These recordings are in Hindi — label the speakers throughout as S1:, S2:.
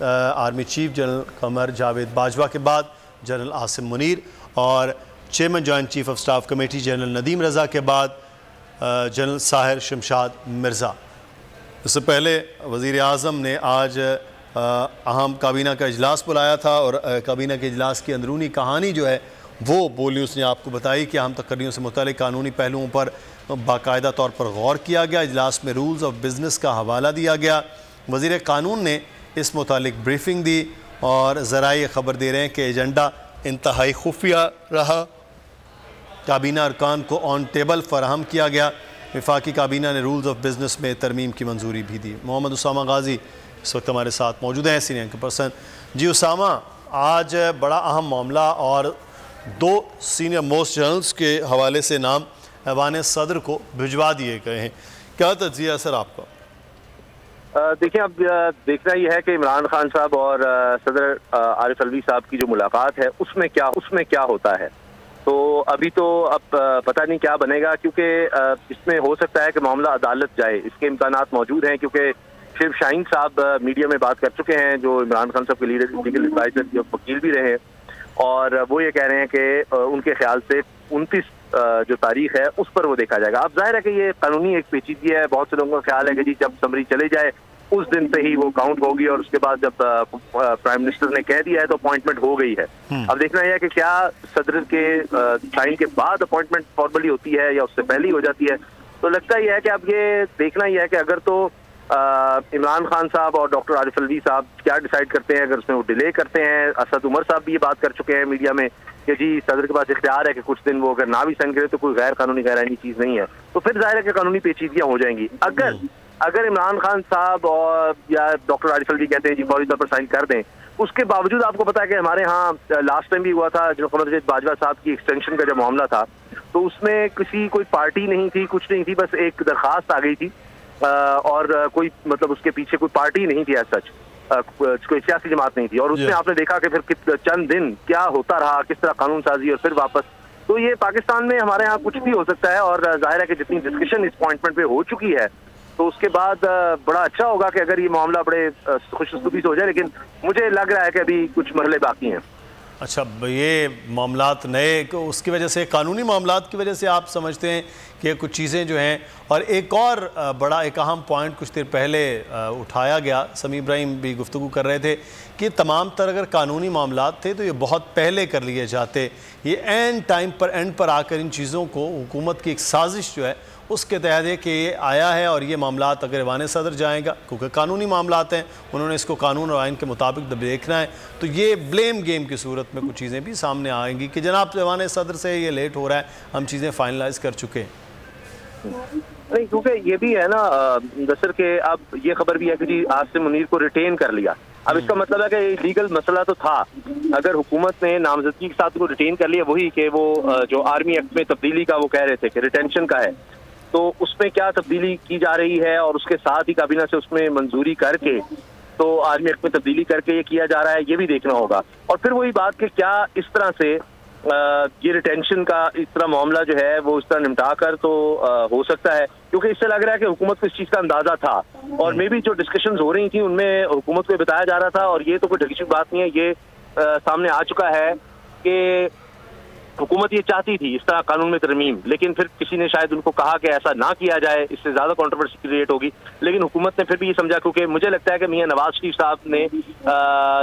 S1: Army chief general Qamar Javed Bajwa के बाद जनरल आसिम मुनीर और chairman joint chief of staff committee general Nadeem Raza के बाद जनरल साहिर शमशाद मिर्ज़ा। इससे पहले वज़ीर आज़म ने आज अहम काबीना का इजलास बुलाया था और काबीना के इजलास की अंदरूनी कहानी जो है वो बोली उसने आपको बताई कि अहम तकरीरों से मुतालिक कानूनी पहलुओं पर बाकायदा तौर पर गौर किया गया। इजलास में रूल्स ऑफ बिज़नेस का हवाला दिया गया। वज़ीर कानून ने इस मुतालिक ब्रीफिंग दी और ज़राए ख़बर दे रहे हैं कि एजेंडा इंतहाई खुफिया रहा। काबीना अरकान को ऑन टेबल फराहम किया गया। वफाकी काबीना ने रूल्स ऑफ बिज़नेस में तरमीम की मंजूरी भी दी। मोहम्मद उसामा गाजी इस वक्त हमारे साथ मौजूद हैं, सीनियर एंकर पर्सन। जी उसामा, आज बड़ा अहम मामला और 2 सीनियर मोस्ट जनरल्स के हवाले से नाम ऐवान सदर को भिजवा दिए गए हैं, क्या तज्ज़िया सर आपका?
S2: देखिए, अब देखना यह है कि इमरान खान साहब और सदर आरिफ अलवी साहब की जो मुलाकात है उसमें क्या होता है। तो अभी तो अब पता नहीं क्या बनेगा, क्योंकि इसमें हो सकता है कि मामला अदालत जाए, इसके इम्कानात मौजूद हैं। क्योंकि शिव शाहीन साहब मीडिया में बात कर चुके हैं, जो इमरान खान साहब के लीगल एडवाइजर वकील भी रहे हैं, और वो ये कह रहे हैं कि उनके ख्याल से 29 जो तारीख है उस पर वो देखा जाएगा। अब जाहिर है कि ये कानूनी एक पेचीदगी है। बहुत से लोगों का ख्याल है कि जी जब समरी चले जाए उस दिन से ही वो काउंट होगी, और उसके बाद जब प्राइम मिनिस्टर ने कह दिया है तो अपॉइंटमेंट हो गई है। अब देखना यह है कि क्या सदर के साइन के बाद अपॉइंटमेंट फॉर्मली होती है या उससे पहले ही हो जाती है। तो लगता ही है कि अब ये देखना ही है कि अगर तो इमरान खान साहब और डॉक्टर आरिफ अलवी साहब क्या डिसाइड करते हैं। अगर उसमें वो डिले करते हैं, असद उमर साहब भी ये बात कर चुके हैं मीडिया में कि जी सदर के पास इख्तियार है कि कुछ दिन वो अगर ना भी साइन करे तो कोई गैर कानूनी गैर आईनी चीज नहीं है, तो फिर जाहिर है कि कानूनी पेचीदगियां हो जाएंगी। अगर इमरान खान साहब और या डॉक्टर आरिफ अलवी कहते हैं जी फौरी तौर पर साइन कर दें, उसके बावजूद आपको पता है कि हमारे यहाँ लास्ट टाइम भी हुआ था जो कमर जावेद बाजवा साहब की एक्सटेंशन का जो मामला था, तो उसमें कोई पार्टी नहीं थी, कुछ नहीं थी, बस एक दरखास्त आ गई थी और कोई मतलब उसके पीछे कोई पार्टी नहीं थी, सच कोई सियासी जमात नहीं थी। और उसमें आपने देखा कि फिर चंद दिन क्या होता रहा, किस तरह कानून साजी और फिर वापस। तो ये पाकिस्तान में हमारे यहाँ कुछ भी हो सकता है, और जाहिर है कि जितनी डिस्कशन इस अपॉइंटमेंट पे हो चुकी है तो उसके बाद बड़ा अच्छा होगा कि अगर ये मामला बड़े खुशनुसीबी से हो जाए, लेकिन मुझे लग रहा है कि अभी कुछ मरहले बाकी हैं।
S1: अच्छा, ये मामलात नए उसकी वजह से, कानूनी मामलात की वजह से आप समझते हैं कि कुछ चीज़ें जो हैं, और एक और बड़ा एक अहम पॉइंट कुछ देर पहले उठाया गया, समी इब्राहिम भी गुफ्तगू कर रहे थे कि तमाम तर अगर कानूनी मामलात थे तो ये बहुत पहले कर लिए जाते, ये एंड पर आकर इन चीज़ों को हुकूमत की एक साजिश जो है उसके तहत है कि ये आया है। और ये मामलात अगर ऐवान सदर जाएगा, क्योंकि कानूनी मामलात हैं, उन्होंने इसको कानून और आइन के मुताबिक देखना है, तो ये ब्लेम गेम की सूरत में कुछ चीज़ें भी सामने आएंगी कि जनाब ऐवान सदर से ये लेट हो रहा है, हम चीज़ें फाइनलाइज कर चुके हैं।
S2: नहीं, क्योंकि ये भी है ना दसर के, अब ये खबर भी है कि जी आसिम मुनीर को रिटेन कर लिया। अब इसका मतलब है कि लीगल मसला तो था, अगर हुकूमत ने नामजदगी के साथ को रिटेन कर लिया, वही कि वो जो आर्मी एक्ट में तब्दीली का वो कह रहे थे कि रिटेंशन का है, तो उसमें क्या तब्दीली की जा रही है, और उसके साथ ही काबीना से उसमें मंजूरी करके तो आर्मी एक्ट में तब्दीली करके ये किया जा रहा है, ये भी देखना होगा। और फिर वही बात कि क्या इस तरह से ये रिटेंशन का इस तरह मामला जो है वो इस तरह निपटा कर तो हो सकता है, क्योंकि इससे लग रहा है कि हुकूमत को इस चीज़ का अंदाजा था, और मे भी जो डिस्कशंस हो रही थी उनमें हुकूमत को बताया जा रहा था, और ये तो कोई ढकी बात नहीं है, ये सामने आ चुका है कि हुकूमत ये चाहती थी इस तरह कानून में तरमीम, लेकिन फिर किसी ने शायद उनको कहा कि ऐसा ना किया जाए, इससे ज़्यादा कंट्रोवर्सी क्रिएट होगी। लेकिन हुकूमत ने फिर भी ये समझा, क्योंकि मुझे लगता है कि मियां नवाज शरीफ साहब ने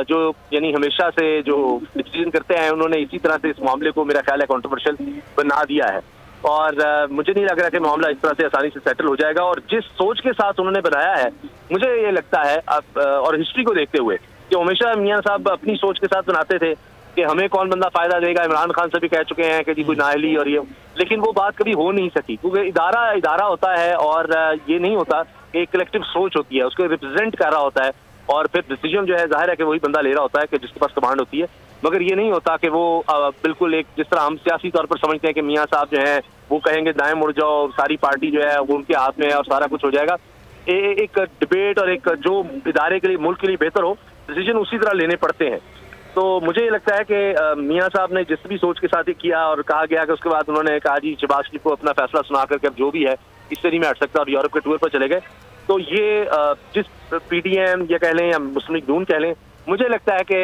S2: जो यानी हमेशा से जो डिसीजन करते हैं, उन्होंने इसी तरह से इस मामले को मेरा ख्याल है कंट्रोवर्शियल बना दिया है, और मुझे नहीं लग रहा कि मामला इस तरह से आसानी से सेटल हो जाएगा। और जिस सोच के साथ उन्होंने बनाया है, मुझे ये लगता है और हिस्ट्री को देखते हुए कि हमेशा मियां साहब अपनी सोच के साथ बनाते थे कि हमें कौन बंदा फायदा देगा। इमरान खान से भी कह चुके हैं कि जी कोई नाअहली और ये, लेकिन वो बात कभी हो नहीं सकी, क्योंकि इदारा होता है, और ये नहीं होता, एक कलेक्टिव सोच होती है, उसको रिप्रेजेंट कर रहा होता है, और फिर डिसीजन जो है जाहिर है कि वही बंदा ले रहा होता है कि जिसके पास कमांड होती है। मगर ये नहीं होता कि वो बिल्कुल एक जिस तरह हम सियासी तौर पर समझते हैं कि मियाँ साहब जो है वो कहेंगे दाएं मुड़ जाओ, सारी पार्टी जो है वो उनके हाथ में है और सारा कुछ हो जाएगा। एक डिबेट और एक जो इदारे के लिए, मुल्क के लिए बेहतर हो, डिसीजन उसी तरह लेने पड़ते हैं। तो मुझे ये लगता है कि मियाँ साहब ने जिस भी सोच के साथ ये किया, और कहा गया कि उसके बाद उन्होंने कहा जी शहबाज शरीफ को अपना फैसला सुना करके अब जो भी है इससे नहीं मैं हट सकता, और यूरोप के टूर पर चले गए। तो ये जिस PDM या कह लें या मुस्लिम लीग नून कह लें, मुझे लगता है कि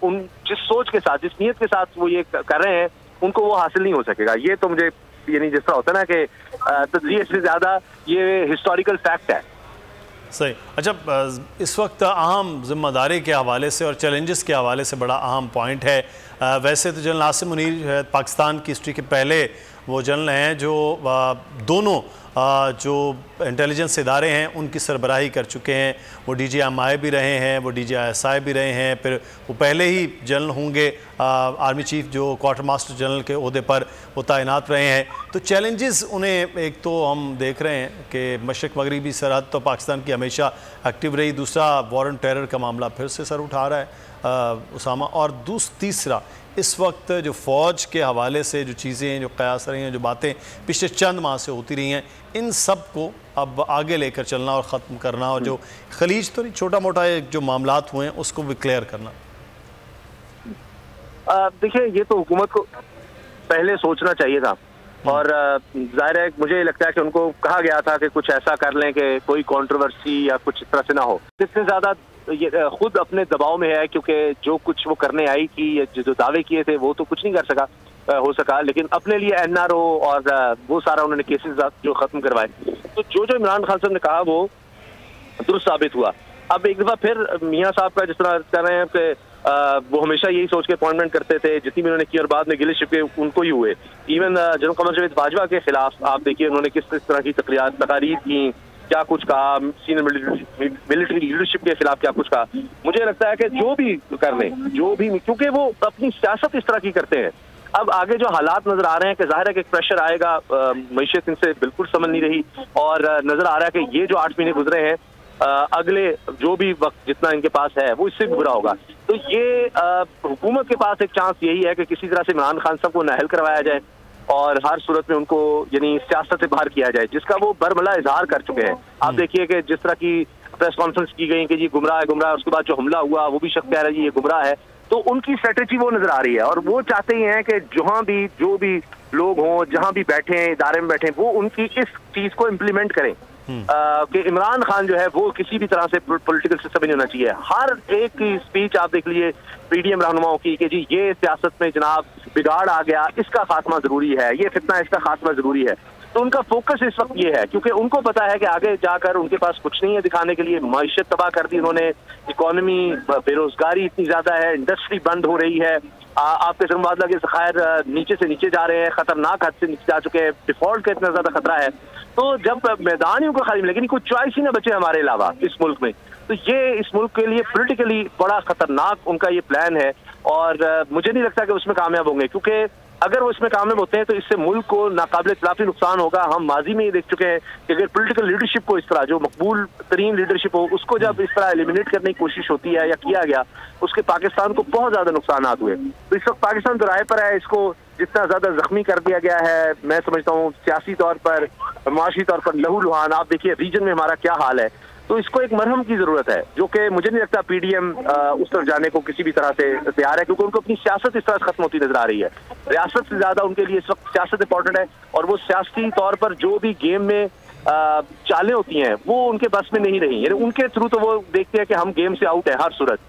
S2: उन जिस सोच के साथ, जिस नीयत के साथ वो ये कर रहे हैं, उनको वो हासिल नहीं हो सकेगा। ये तो मुझे यानी जिस तरह होता है ना कि तजज़िये से ज़्यादा ये हिस्टोरिकल फैक्ट है।
S1: सही। अच्छा, इस वक्त अहम जिम्मेदारी के हवाले से और चैलेंजेस के हवाले से बड़ा अहम पॉइंट है। वैसे तो जनरल आसिम मुनीर पाकिस्तान की हिस्ट्री के पहले वो जनरल हैं जो दोनों जो इंटेलिजेंस इदारे हैं उनकी सरबराही कर चुके हैं। वो DGMI भी रहे हैं, वो DGISI भी रहे हैं, फिर वो पहले ही जनरल होंगे आर्मी चीफ जो क्वार्टर मास्टर जनरल के ओहदे पर वो तैनात रहे हैं। तो चैलेंजेस उन्हें, एक तो हम देख रहे हैं कि मशरक़ मगरबी सरहद तो पाकिस्तान की हमेशा एक्टिव रही, दूसरा वॉर ऑन टेरर का मामला फिर से सर उठा रहा है उसामा, और तीसरा इस वक्त जो फ़ौज के हवाले से जो चीज़ें जो क़यास रही हैं, जो बातें पिछले चंद माह से होती रही हैं, इन सब को अब आगे लेकर चलना और ख़त्म करना, और जो खलीज तो नहीं, छोटा मोटा जो मामलात हुए हैं उसको भी क्लियर करना।
S2: देखिए, ये तो हुकूमत को पहले सोचना चाहिए था, और जाहिर है मुझे लगता है कि उनको कहा गया था कि कुछ ऐसा कर लें कि कोई कंट्रोवर्सी या कुछ इस तरह से ना हो। इससे ज़्यादा ये खुद अपने दबाव में है, क्योंकि जो कुछ वो करने आई थी, जो दावे किए थे वो तो कुछ नहीं कर हो सका, लेकिन अपने लिए NRO और वो सारा उन्होंने केसेस जो खत्म करवाए, तो जो इमरान खान साहब ने कहा वो दुरुस्त साबित हुआ। अब एक दफ़ा फिर मियाँ साहब का जिस तरह कर रहे हैं कि वो हमेशा यही सोच के अपॉइंटमेंट करते थे जितनी भी उन्होंने की, और बाद में गिले शिकवे उनको ही हुए। इवन जनरल कमर जावेद बाजवा के खिलाफ आप देखिए उन्होंने किस तरह की तकारीर की, क्या कुछ कहा, सीनियर मिलिट्री लीडरशिप के खिलाफ क्या कुछ कहा। मुझे लगता है कि जो भी कर लें, जो भी, क्योंकि वो अपनी सियासत इस तरह की करते हैं। अब आगे जो हालात नजर आ रहे हैं कि जाहिर है कि प्रेशर आएगा, मईशत इनसे बिल्कुल समझ नहीं रही, और नजर आ रहा है कि ये जो 8 महीने गुजरे हैं, अगले जो भी वक्त जितना इनके पास है वो इससे भी बुरा होगा। तो ये हुकूमत के पास एक चांस यही है कि किसी तरह से इमरान खान साहब को नाअहल करवाया जाए और हर सूरत में उनको यानी सियासत से बाहर किया जाए, जिसका वो बरमला इजहार कर चुके हैं। आप देखिए कि जिस तरह की प्रेस कॉन्फ्रेंस की गई कि जी गुमराह है, उसके बाद जो हमला हुआ वो भी शख्स कह रहा है जी ये गुमराह है। तो उनकी स्ट्रेटेजी वो नजर आ रही है, और वो चाहते ही हैं कि जहां भी जो भी लोग हों, जहां भी बैठे हैं, इदारे में बैठे, वो उनकी इस चीज को इम्प्लीमेंट करें कि इमरान खान जो है वो किसी भी तरह से पॉलिटिकल सिस्टम में नहीं होना चाहिए। हर एक की स्पीच आप देख लीजिए PDM रहनुमाओं की कि जी ये सियासत में जनाब बिगाड़ आ गया, इसका खात्मा जरूरी है, ये फितना इसका खात्मा जरूरी है। तो उनका फोकस इस वक्त ये है, क्योंकि उनको पता है कि आगे जाकर उनके पास कुछ नहीं है दिखाने के लिए। माइशत तबाह कर दी उन्होंने, इकोनॉमी, बेरोजगारी इतनी ज्यादा है, इंडस्ट्री बंद हो रही है, आपके जमात के ज़खायर नीचे से नीचे जा रहे हैं, खतरनाक हद से नीचे जा चुके हैं, डिफॉल्ट का इतना ज्यादा खतरा है। तो जब मैदान ही उनको खाली मिलेगी, कोई चॉइस ही ना बचे हमारे अलावा इस मुल्क में, तो ये इस मुल्क के लिए पॉलिटिकली बड़ा खतरनाक उनका ये प्लान है, और मुझे नहीं लगता कि उसमें कामयाब होंगे, क्योंकि अगर वो इसमें कामयाब होते हैं तो इससे मुल्क को नाकाबिल इतलाफी नुकसान होगा। हम माजी में ये देख चुके हैं कि अगर पॉलिटिकल लीडरशिप को इस तरह, जो मकबूल तरीन लीडरशिप हो, उसको जब इस तरह एलिमिनेट करने की कोशिश होती है या किया गया, उसके पाकिस्तान को बहुत ज्यादा नुकसान हुए। तो इस वक्त पाकिस्तान दोराहे पर है, इसको जितना ज्यादा जख्मी कर दिया गया है, मैं समझता हूँ सियासी तौर पर, माशी तौर पर लहू लुहान। आप देखिए रीजन में हमारा क्या हाल है, तो इसको एक मरहम की जरूरत है, जो कि मुझे नहीं लगता PDM उस तरफ जाने को किसी भी तरह से तैयार है, क्योंकि उनको अपनी सियासत इस तरह से खत्म होती नजर आ रही है। रियासत से ज्यादा उनके लिए इस वक्त सियासत इंपॉर्टेंट है, और वो सियासी तौर पर जो भी गेम में चालें होती हैं वो उनके बस में नहीं रही, यानी उनके थ्रू तो वो देखते हैं कि हम गेम से आउट है हर सूरत।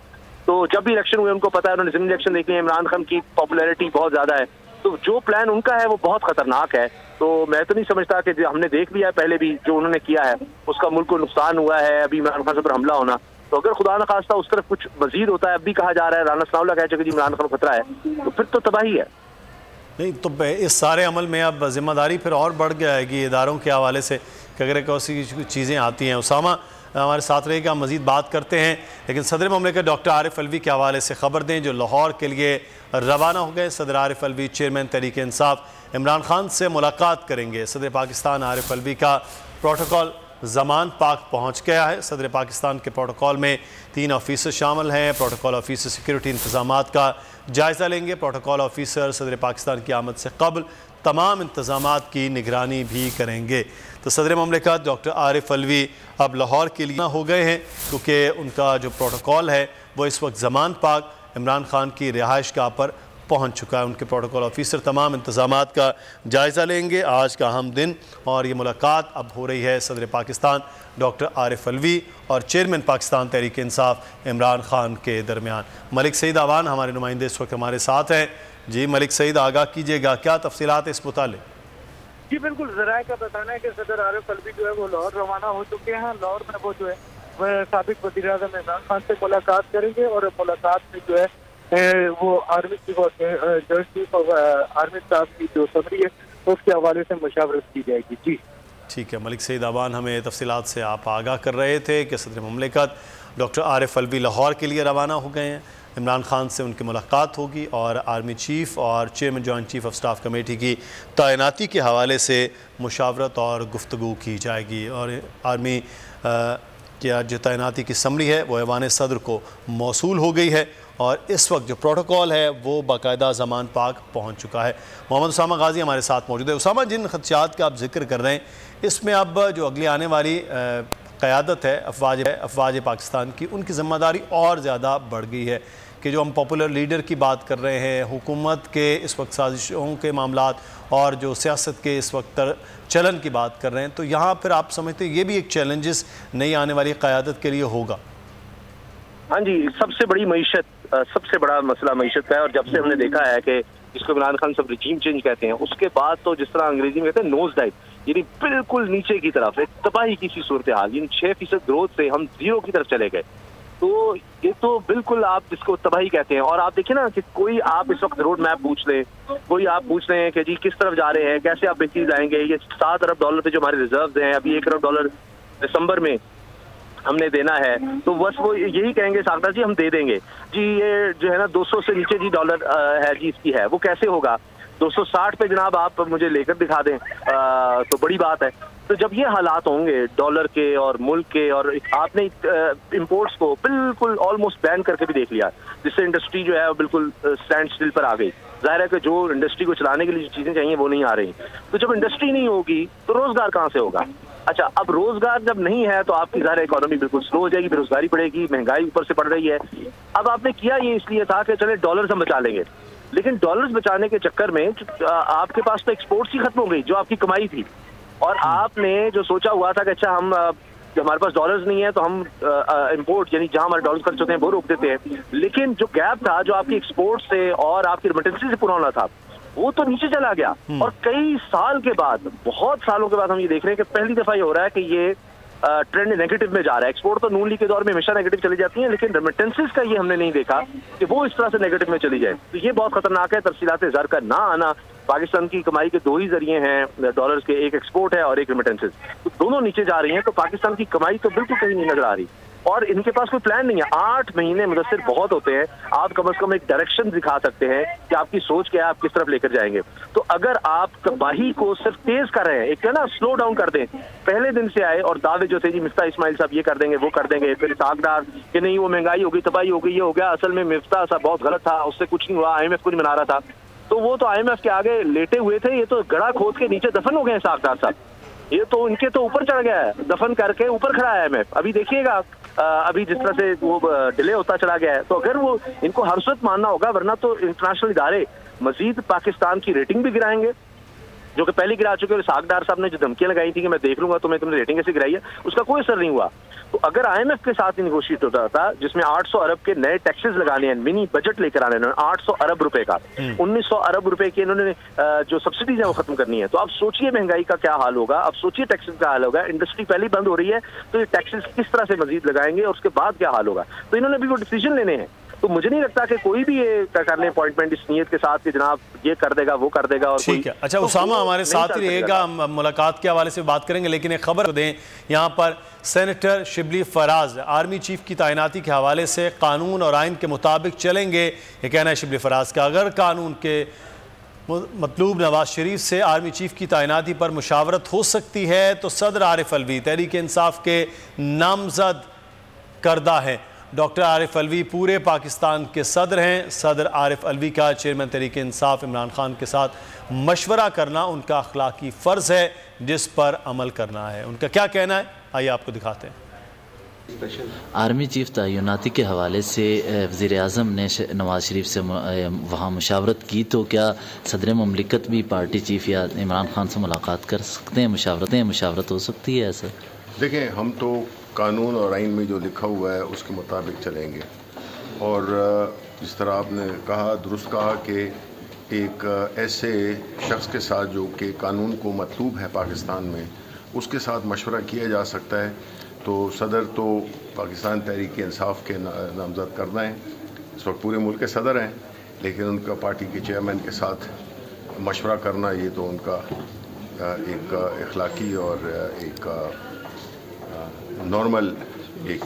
S2: तो जब भी इलेक्शन हुए उनको पता है, उन्होंने जिन इलेक्शन देखे हैं, इमरान खान की पॉपुलैरिटी बहुत ज्यादा है, तो जो प्लान उनका है वो बहुत खतरनाक है। तो मैं तो नहीं समझता कि हमने देख लिया है पहले भी जो उन्होंने किया है उसका मुल्क को नुकसान हुआ है, अभी इमरान खान पर हमला होना, तो अगर खुदा न खास्ता उस तरफ कुछ मजीद होता है, अब भी कहा जा रहा है, राना सनाउल्लाह कह चुके इमरान खान खतरा है, तो फिर तो तबाही है।
S1: नहीं तो इस सारे अमल में अब जिम्मेदारी फिर और बढ़ जाएगी इदारों के हवाले से कि अगर ऐसी चीज़ें आती हैं। उसामा हमारे साथ रहेगा, हम मज़ीद बात करते हैं, लेकिन सदर ममलिकत डॉक्टर आरिफ अलवी के हवाले से ख़बर दें जो लाहौर के लिए रवाना हो गए। सदर आरिफ अलवी चेयरमैन तहरीक इंसाफ इमरान खान से मुलाकात करेंगे। सदर पाकिस्तान आरिफ अलवी का प्रोटोकॉल ज़मान पाक पहुँच गया है। सदर पाकिस्तान के प्रोटोकॉल में 3 ऑफिसर शामिल हैं। प्रोटोकॉल ऑफिसर सिक्योरिटी इंतज़ामात का जायज़ा लेंगे। प्रोटोकॉल ऑफिसर सदर पाकिस्तान की आमद से कबल तमाम इंतज़ामात की निगरानी भी करेंगे। तो सदर ममलिकत डॉक्टर आरिफ अलवी अब लाहौर के लिए हो गए हैं, क्योंकि उनका जो प्रोटोकॉल है वो इस वक्त ज़मान पाक इमरान खान की रिहाइश गाह पर पहुंच चुका है। उनके प्रोटोकॉल ऑफिसर तमाम इंतजामात का जायज़ा लेंगे। आज का अहम दिन और ये मुलाकात अब हो रही है सदर पाकिस्तान डॉक्टर आरिफ अलवी और चेयरमैन पाकिस्तान तहरीक इंसाफ इमरान खान के दरमियान। मलिक सईद आवान हमारे नुमाइंदे इस वक्त हमारे साथ हैं। जी मलिक सईद, आगाह कीजिएगा, क्या तफसीलात इस मुतालिक?
S3: जी बिल्कुल, ज़राए का बताना है कि सदर आरिफ अलवी जो है वो लाहौर रवाना हो चुके हैं। लाहौर में वो जो है वह साबिक वज़ीर-ए-आज़म इमरान खान से मुलाकात करेंगे और मुलाकात में जो है वो आर्मी चीफ और joint chief of army staff की जो समरी है उसके हवाले से मुशावरत की जाएगी। जी
S1: ठीक है, मलिक सईद आवान हमें तफसीलात से आप आगाह कर रहे थे कि सदर मुमलिकत डॉक्टर आरिफ अलवी लाहौर के लिए रवाना हो गए हैं। इमरान खान से उनकी मुलाकात होगी और आर्मी चीफ़ और chairman joint chief of staff committee की तैनाती के हवाले से मुशावरत और गुफ्तगू की जाएगी। और आर्मी की जो तैनाती की समरी है वो ऐवान सदर को मौसूल हो गई है और इस वक्त जो प्रोटोकॉल है वो बाकायदा ज़मान पाक पहुँच चुका है। मोहम्मद उसामा गाजी हमारे साथ मौजूद है। उसामा, जिन खदशात का आप जिक्र कर रहे हैं इसमें अब जो अगली आने वाली क़यादत है अफवाज पाकिस्तान की, उनकी ज़िम्मेदारी और ज़्यादा बढ़ गई है कि जो हम पॉपुलर लीडर की बात कर रहे हैं, हुकूमत के इस वक्त साजिशों के मामलात और जो सियासत के इस वक्त चलन की बात कर रहे हैं, तो यहाँ फिर आप समझते हैं ये भी एक चैलेंजेस नई आने वाली क़यादत के लिए होगा?
S2: हाँ जी, सबसे बड़ी मईशत, सबसे बड़ा मसला मईशत का है। और जब से हमने देखा है कि जिसको इमरान खान सब रिजीम चेंज कहते हैं, उसके बाद तो जिस तरह अंग्रेजी में कहते हैं नोज डाइव, यानी बिल्कुल नीचे की तरफ एक तबाही की सी सूरत हाल, यानी 6% ग्रोथ से हम 0 की तरफ चले गए। तो ये तो बिल्कुल आप जिसको तबाही कहते हैं। और आप देखिए ना कि कोई आप इस वक्त रोड मैप पूछ लें, कोई आप पूछ रहे हैं कि जी किस तरफ जा रहे हैं, कैसे आप बेहतरीन जाएंगे, ये 7 अरब डॉलर पे जो हमारे रिजर्व हैं, अभी 1 अरब डॉलर दिसंबर में हमने देना है, तो बस वो यही कहेंगे सागदार जी हम दे देंगे जी, ये जो है ना 200 से नीचे जी डॉलर है जी इसकी है, वो कैसे होगा? 260 पे जनाब आप मुझे लेकर दिखा दें तो बड़ी बात है। तो जब ये हालात होंगे डॉलर के और मुल्क के, और आपने इंपोर्ट्स को बिल्कुल ऑलमोस्ट बैन करके भी देख लिया, जिससे इंडस्ट्री जो है बिल्कुल स्टैंड स्टिल पर आ गई। जाहिर है कि जो इंडस्ट्री को चलाने के लिए जो चीज़ें चाहिए वो नहीं आ रही। तो जब इंडस्ट्री नहीं होगी तो रोजगार कहाँ से होगा? अच्छा, अब रोजगार जब नहीं है तो आपकी ज़ाहिर इकोनॉमी बिल्कुल स्लो हो जाएगी, बेरोजगारी बढ़ेगी, महंगाई ऊपर से बढ़ रही है। अब आपने किया ये इसलिए था कि चले डॉलर्स हम बचा लेंगे, लेकिन डॉलर्स बचाने के चक्कर में आपके पास तो एक्सपोर्ट्स ही खत्म हो गई जो आपकी कमाई थी। और आपने जो सोचा हुआ था कि अच्छा हम हमारे पास डॉलर्स नहीं है तो हम इंपोर्ट यानी जहां हमारे डॉलर्स खर्च होते हैं वो रोक देते हैं, लेकिन जो गैप था जो आपकी एक्सपोर्ट से और आपकी रेमिटेंसी से पूरा होना था वो तो नीचे चला गया। और कई साल के बाद, बहुत सालों के बाद हम ये देख रहे हैं कि पहली दफा ये हो रहा है कि ये ट्रेंड नेगेटिव में जा रहा है। एक्सपोर्ट तो नून लीग के दौर में हमेशा नेगेटिव चली जाती है, लेकिन रेमिटेंसेस का ये हमने नहीं देखा कि वो इस तरह से नेगेटिव में चली जाए। तो ये बहुत खतरनाक है। तफसीलात ज़र का ना आना, पाकिस्तान की कमाई के 2 ही जरिए हैं डॉलर्स के, एक एक्सपोर्ट है और एक रेमिटेंसेस, तो दोनों नीचे जा रही हैं। तो पाकिस्तान की कमाई तो बिल्कुल कहीं नहीं नजर आ रही और इनके पास कोई प्लान नहीं है। 8 महीने मुदस्सिर बहुत होते हैं, आप कम से कम एक डायरेक्शन दिखा सकते हैं कि आपकी सोच क्या है, आप किस तरफ लेकर जाएंगे। तो अगर आप तबाही को सिर्फ तेज कर रहे हैं, एक है ना स्लो डाउन कर दें, पहले दिन से आए और दावे जो थे जी मिफ्ता इस्माइल साहब ये कर देंगे वो कर देंगे, फिर सागदार कि नहीं वो महंगाई हो गई, तबाही हो गई, ये हो गया, असल में मिफ्ता साहब बहुत गलत था, उससे कुछ नहीं हुआ, IMF को नहीं मना रहा था, तो वो तो IMF के आगे लेटे हुए थे, ये तो गड़ा खोद के नीचे दफन हो गए सागदार साहब, ये तो इनके तो ऊपर चढ़ गया है, दफन करके ऊपर खड़ा है IMF। अभी देखिएगा अभी जिस तरह से वो डिले होता चला गया है, तो अगर वो इनको हर सूरत मानना होगा, वरना तो इंटरनेशनल इदारे मजीद पाकिस्तान की रेटिंग भी गिराएंगे, जो कि पहले गिरा चुके। और सागदार साहब ने जो धमकियां लगाई थी कि मैं देख लूंगा तुम्हें, तुमने रेटिंग ऐसे गिराई है, उसका कोई असर नहीं हुआ। तो अगर IMF के साथ निगोशिएट होता था जिसमें 800 अरब के नए टैक्सेस लगाने हैं, मिनी बजट लेकर आने हैं 800 अरब रुपए का, 1900 अरब रुपए के इन्होंने जो सब्सिडीज है वो खत्म करनी है, तो आप सोचिए महंगाई का क्या हाल होगा, अब सोचिए टैक्सेस का हाल होगा। इंडस्ट्री पहले बंद हो रही है तो ये टैक्सेस किस तरह से मजीद लगाएंगे और उसके बाद क्या हाल होगा। तो इन्होंने भी वो डिसीजन लेने हैं। तो मुझे नहीं लगता कि कोई भी ये कर ले अपॉइंटमेंट इस नीयत के साथ कि जनाब ये कर देगा वो कर देगा। और
S1: ठीक है, अच्छा उसामा हमारे साथ ही रहेगा, हम मुलाकात के हवाले से बात करेंगे, लेकिन एक खबर दें यहाँ पर senator Shibli Faraz army chief की तैनाती के हवाले से कानून और आइन के मुताबिक चलेंगे, ये कहना है शिबली फराज का। अगर कानून के मतलूब नवाज शरीफ से आर्मी चीफ की तैनाती पर मुशावरत हो सकती है तो सदर आरिफ अलवी तहरीक इंसाफ के नामजद करदा है। डॉक्टर आरिफ अलवी पूरे पाकिस्तान के सदर हैं। सदर आरिफ अलवी का चेयरमैन तहरीक इंसाफ इमरान खान के साथ मशवरा करना उनका अखलाकी फ़र्ज़ है जिस पर अमल करना है। उनका क्या कहना है आइए आपको दिखाते हैं।
S4: आर्मी चीफ तैनाती के हवाले से वज़ीर-ए-आज़म ने नवाज़ शरीफ से वहाँ मुशावरत की, तो क्या सदर ममलिकत भी पार्टी चीफ या इमरान खान से मुलाकात कर सकते हैं? मुशावरत हो सकती है ऐसा?
S5: देखें, हम तो कानून और आइन में जो लिखा हुआ है उसके मुताबिक चलेंगे, और जिस तरह आपने कहा, दुरुस्त कहा कि एक ऐसे शख्स के साथ जो कि कानून को मतलूब है पाकिस्तान में, उसके साथ मशवरा किया जा सकता है। तो सदर तो पाकिस्तान तहरीक इंसाफ के नामज़द करना है, इस वक्त पूरे मुल्क के सदर हैं, लेकिन उनका पार्टी के चेयरमैन के साथ मशवरा करना ये तो उनका एक अखलाकी और एक नॉर्मल एक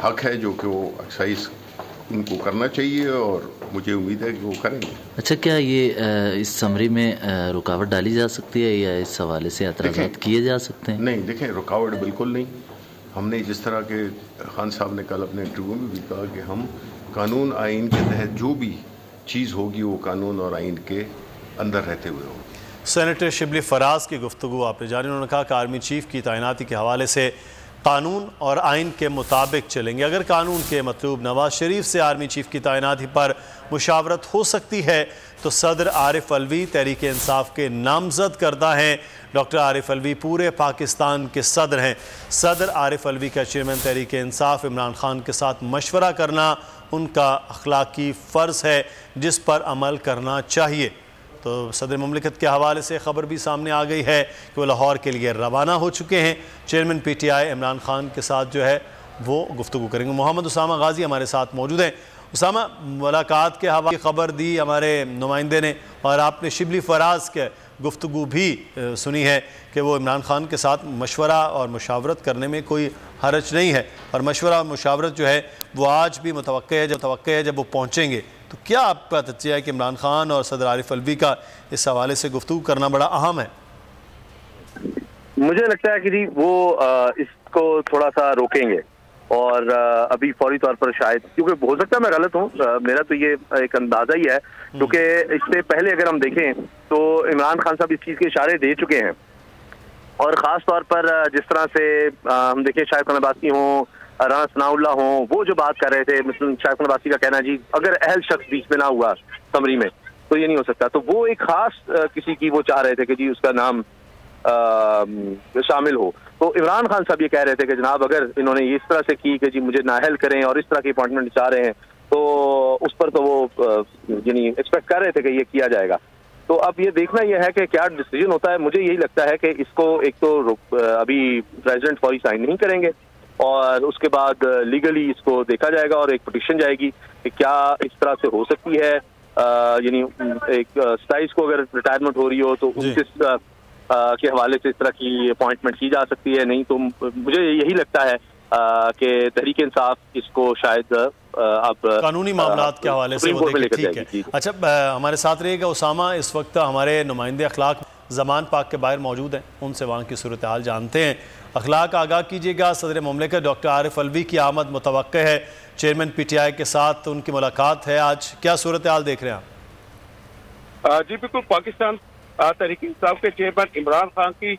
S5: हक है जो कि वो एक्सरसाइज उनको करना चाहिए, और मुझे उम्मीद है कि वो करेंगे।
S4: अच्छा, क्या ये इस समरी में रुकावट डाली जा सकती है या इस हवाले से एतराज़ात किए जा सकते हैं?
S5: नहीं, देखें, रुकावट बिल्कुल नहीं। हमने जिस तरह के खान साहब ने कल अपने इंटरव्यू में भी कहा कि हम कानून आइन के तहत जो भी चीज़ होगी वो कानून और आइन के अंदर रहते हुए होगी।
S1: सेनेटर शिबली फराज की गुफ्तगू आपने जानी। उन्होंने कहा कि आर्मी चीफ की तैनाती के हवाले से कानून और आइन के मुताबिक चलेंगे। अगर कानून के मतलूब नवाज शरीफ से आर्मी चीफ की तैनाती पर मुशावरत हो सकती है तो सदर आरिफ अलवी तहरीक इंसाफ के नामजद करदा हैं। डॉक्टर आरिफ अलवी पूरे पाकिस्तान के सदर हैं। सदर आरिफ अलवी का चेयरमैन तहरीक इंसाफ इमरान खान के साथ मशवरा करना उनका अखलाकी फ़र्ज़ है जिस पर अमल करना चाहिए। तो सदर ममलिकत के हवाले से ख़बर भी सामने आ गई है कि वो लाहौर के लिए रवाना हो चुके हैं। चेयरमैन PTI इमरान खान के साथ जो है वो गुफ्तगू करेंगे। मोहम्मद उसामा गाजी हमारे साथ मौजूद हैं। उसामा, मुलाकात के हवाले ख़बर दी हमारे नुमाइंदे ने, और आपने शिबली फराज के गुफ्तगू भी सुनी है कि वो इमरान खान के साथ मशवरा और मुशावरत करने में कोई हरज नहीं है, और मशवरा और मुशावरत जो है वो आज भी मुतवक्के है जब वो पहुँचेंगे। तो क्या आपका तज्जिया है कि इमरान खान और सदर आरिफ अलवी का इस हवाले से गुफ्तगू करना बड़ा अहम है?
S2: मुझे लगता है कि जी वो इसको थोड़ा सा रोकेंगे, और अभी फौरी तौर पर शायद, क्योंकि हो सकता है मैं गलत हूँ, मेरा तो ये एक अंदाजा ही है, क्योंकि इससे पहले अगर हम देखें तो इमरान खान साहब इस चीज़ के इशारे दे चुके हैं, और ख़ास तौर पर जिस तरह से हम देखें शाहिद खान अब्बासी हों, राना सनाउल्लाह हों, वो जो बात कर रहे थे, शाहिद खान अब्बासी का कहना जी अगर अहल शख्स बीच में ना हुआ समरी में तो ये नहीं हो सकता, तो वो एक ख़ास किसी की वो चाह रहे थे कि जी उसका नाम शामिल हो। तो इमरान खान साहब ये कह रहे थे कि जनाब अगर इन्होंने इस तरह से की कि जी मुझे नाअहल करें और इस तरह की अपॉइंटमेंट चाह रहे हैं, तो उस पर तो वो यानी एक्सपेक्ट कर रहे थे कि ये किया जाएगा। तो अब ये देखना यह है कि क्या डिसीजन होता है। मुझे यही लगता है कि इसको एक तो अभी प्रेसिडेंट फौरी साइन नहीं करेंगे, और उसके बाद लीगली इसको देखा जाएगा और एक पिटीशन जाएगी कि क्या इस तरह से हो सकती है, यानी एक स्टाइस को अगर रिटायरमेंट हो रही हो तो उनके के हवाले से इस तरह की अपॉइंटमेंट की जा सकती है। नहीं तो मुझे यही लगता है कि तहरीक इंसाफ इसको शायद अब
S1: कानूनी मामलात के हवाले से वो देखें। ठीक है, अच्छा, हमारे साथ रहिएगा उसामा। इस वक्त हमारे नुमाइंदे अखलाक ज़मान पाक के बाहर मौजूद हैं, उनसे वहाँ की सूरत हाल जानते हैं। अखलाक आगाह कीजिएगा, सदर ममलिकत डॉक्टर आरिफ अलवी की आमद मुतवक्के है, चेयरमैन PTI के साथ उनकी मुलाकात है आज, क्या सूरत हाल देख रहे हैं आप?
S6: जी बिल्कुल, पाकिस्तान तहरीक इंसाफ के चेयरमैन इमरान खान की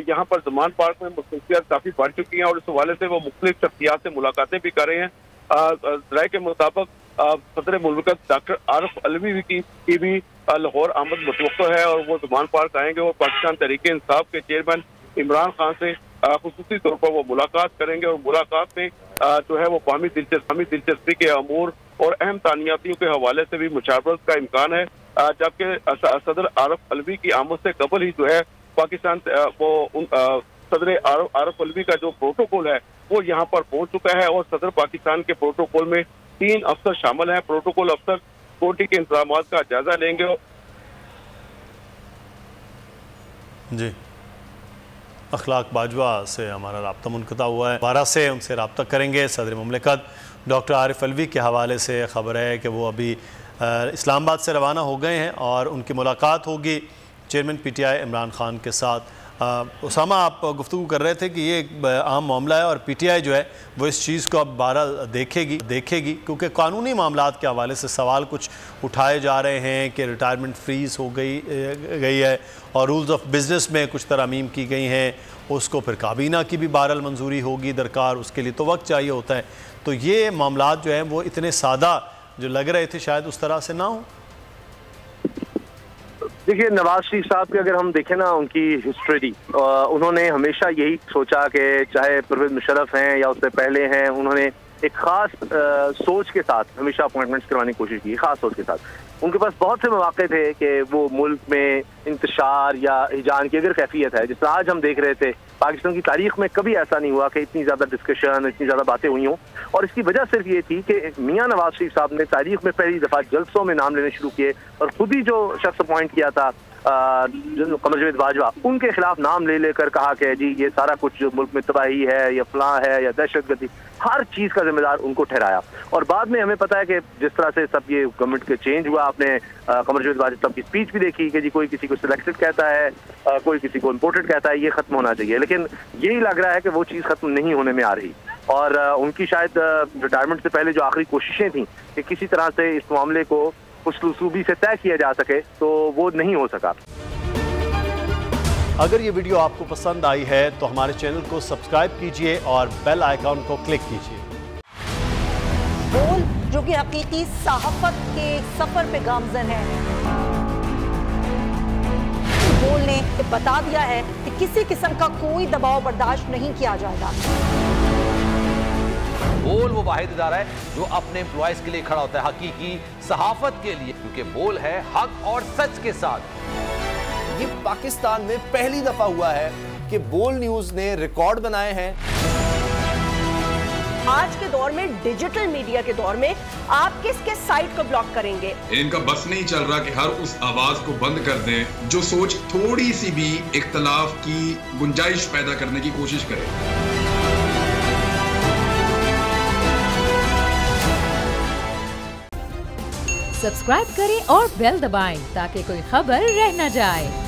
S6: यहाँ पर ज़मान पार्क में मसरूफियत काफ़ी बढ़ चुकी हैं, और इस हवाले से वो मुख्तलिफ शख्सियात से मुलाकातें भी कर रहे हैं। राय के मुताबिक सदर मुल्कत डॉक्टर आरिफ अलवी की भी लाहौर आमद मुतवक्को है, और वो ज़मान पार्क आएंगे और पाकिस्तान तहरीक इंसाफ के चेयरमैन इमरान खान से खुसूसी तौर पर वो मुलाकात करेंगे, और मुलाकात में जो है वो कौमी दिलचस्पी के अमूर और अहम तानियातियों के हवाले से भी मुशावरत का इम्कान है। जबकि सदर आरिफ अलवी की आमद से कबल ही जो है पाकिस्तान सदर आरिफ अलवी का जो प्रोटोकॉल है वो यहाँ पर पहुंच चुका है, और सदर पाकिस्तान के प्रोटोकॉल में 3 अफसर शामिल हैं। प्रोटोकॉल अफसर कोर्टी के इंतजाम का जायजा लेंगे।
S1: जी, अखलाक बाजवा से हमारा राब्ता मुनक़ता हुआ है, 12 से उनसे राब्ता करेंगे। सदर ममलिकत डॉक्टर आरिफ अलवी के हवाले से ख़बर है कि वो अभी इस्लामाबाद से रवाना हो गए हैं और उनकी मुलाकात होगी चेयरमैन PTI इमरान खान के साथ। उसामा, आप गुफ्तगू कर रहे थे कि ये एक आम मामला है और PTI जो है वो इस चीज़ को अब बहरहाल देखेगी क्योंकि कानूनी मामलात के हवाले से सवाल कुछ उठाए जा रहे हैं कि रिटायरमेंट फ्रीज़ हो गई है और रूल्स ऑफ बिज़नेस में कुछ तरमीम की गई हैं, उसको फिर काबीना की भी बहरहाल मंजूरी होगी दरकार, उसके लिए तो वक्त चाहिए होता है। तो ये मामलात जो हैं वो इतने सादा जो लग रहे थे शायद उस तरह से ना हो।
S2: देखिए, नवाज शरीफ साहब के अगर हम देखें ना उनकी हिस्ट्री, उन्होंने हमेशा यही सोचा कि चाहे परवेज मुशर्रफ हैं या उससे पहले हैं, उन्होंने एक खास सोच के साथ हमेशा अपॉइंटमेंट्स करवाने की कोशिश की, खास सोच के साथ। उनके पास बहुत से मौके थे कि वो मुल्क में इंतशार या हिजान की अगर कैफियत है, जिस आज हम देख रहे थे, पाकिस्तान की तारीख में कभी ऐसा नहीं हुआ कि इतनी ज़्यादा डिस्कशन, इतनी ज़्यादा बातें हुई हों। और इसकी वजह सिर्फ ये थी कि मियाँ नवाज शरीफ साहब ने तारीख में पहली दफ़ा जलसों में नाम लेने शुरू किए और खुद ही जो शख्स अपॉइंट किया था कमर जावेद बाजवा, उनके खिलाफ नाम ले लेकर कहा कि जी ये सारा कुछ जो मुल्क में तबाही है या फलां है या दहशतगर्दी, हर चीज़ का जिम्मेदार उनको ठहराया। और बाद में हमें पता है कि जिस तरह से सब ये गवर्नमेंट के चेंज हुआ, आपने कमर जावेद बाजवा साहब की स्पीच भी देखी कि जी कोई किसी को सिलेक्टेड कहता है, कोई किसी को इम्पोर्टेड कहता है, ये खत्म होना चाहिए। लेकिन यही लग रहा है कि वो चीज़ खत्म नहीं होने में आ रही। और उनकी शायद रिटायरमेंट से पहले जो आखिरी कोशिशें थी कि किसी तरह से इस मामले को उसलूबी से तय किया जा सके, तो वो नहीं हो सका।
S1: अगर ये वीडियो आपको पसंद आई है तो हमारे चैनल को सब्सक्राइब कीजिए और बेल आइकॉन को क्लिक कीजिए।
S7: बोल जो कि हकीकी सहाफत के सफर पे गामजन है, बोल ने बता दिया है कि किसी किस्म का कोई दबाव बर्दाश्त नहीं किया जाएगा।
S8: बोल वो वाहिद इदारा है जो अपने एम्प्लॉयज के लिए खड़ा होता है, हकीकी सहाफत के लिए, क्योंकि बोल है हक और सच के साथ।
S9: ये पाकिस्तान में पहली दफा हुआ है कि बोल न्यूज ने रिकॉर्ड बनाए हैं।
S7: आज के दौर में, डिजिटल मीडिया के दौर में, आप किसके साइट को ब्लॉक करेंगे?
S10: इनका बस नहीं चल रहा कि हर उस आवाज को बंद कर दें जो सोच थोड़ी सी भी इख्तलाफ की गुंजाइश पैदा करने की कोशिश करे।
S11: सब्सक्राइब करें और बेल दबाएं ताकि कोई खबर रह न जाए।